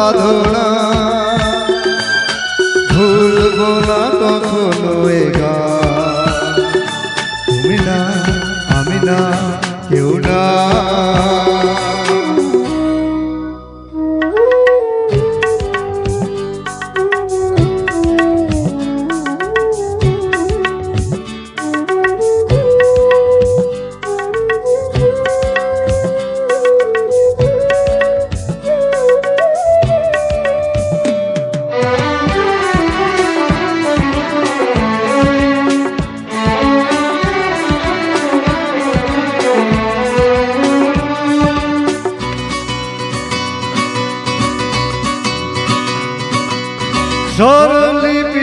সাধনা ভুলবো না কখনো এ গান। তুমি না আমি না কেউ না।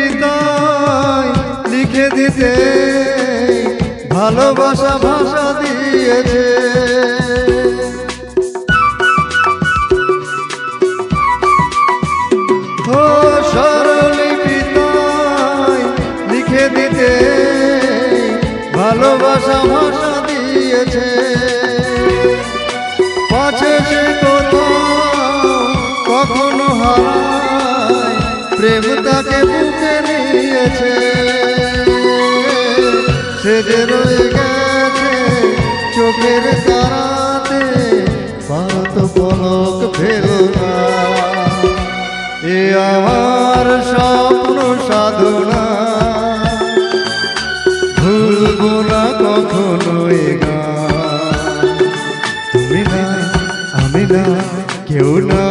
স্বরলিপিতায় লিখে দিতে ভালোবাসা ভাষা দিয়েছে। ও স্বরলিপিতায় লিখে দিতে ভালোবাসা ভাষা দিয়েছে। পাছে সে কখনো হারায় প্রেম তাকে বুকে নিয়েছে। সে যে রয়ে গেছে চোখের তারাতে পারত পলক ফেল না। এ আমার স্বপ্ন সাধনা ভুলবো না কখনো এ গান। তুমি না আমি না কেউ না।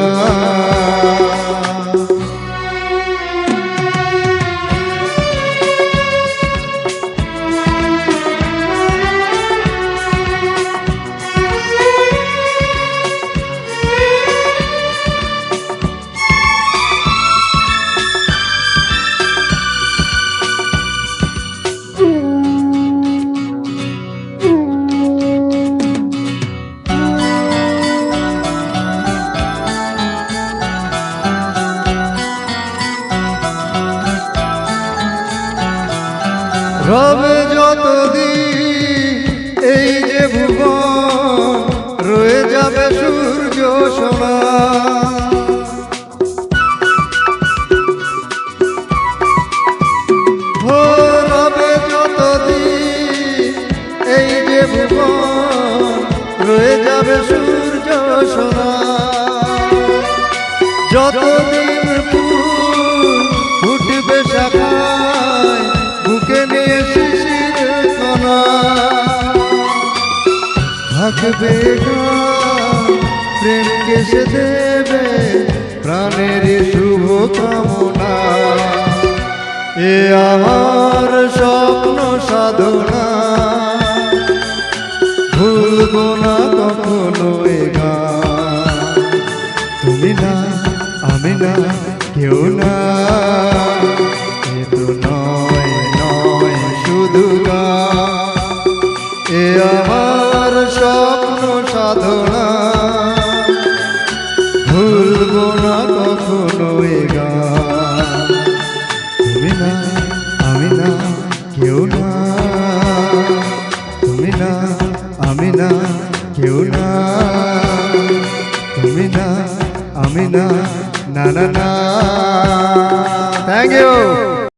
রবে যতদিন এই যে ভুবন রয়ে যাবে সূর্য সোনা। ও রবে যতদিন এই যে ভুবন রয়ে যাবে সূর্য সোনা। যতদিন ফুল ফুটবে শাখায় বুকে নিয়ে শিশির কণা থাকবে প্রেমকে সে দেবে প্রাণের শুভ কামনা। এ আমার স্বপ্ন সাধনা ভুলবো না কখনো এ গান। তুমি না আমি না কেউ না। এ তো নয় শুধু গান। এ আমার স্বপ্ন সাধনা ভুলবো না কখনো এ গান। তুমি না আমি না কেউ না। তুমি না আমি না কেউ না। তুমি না আমি না না না না। Thank you.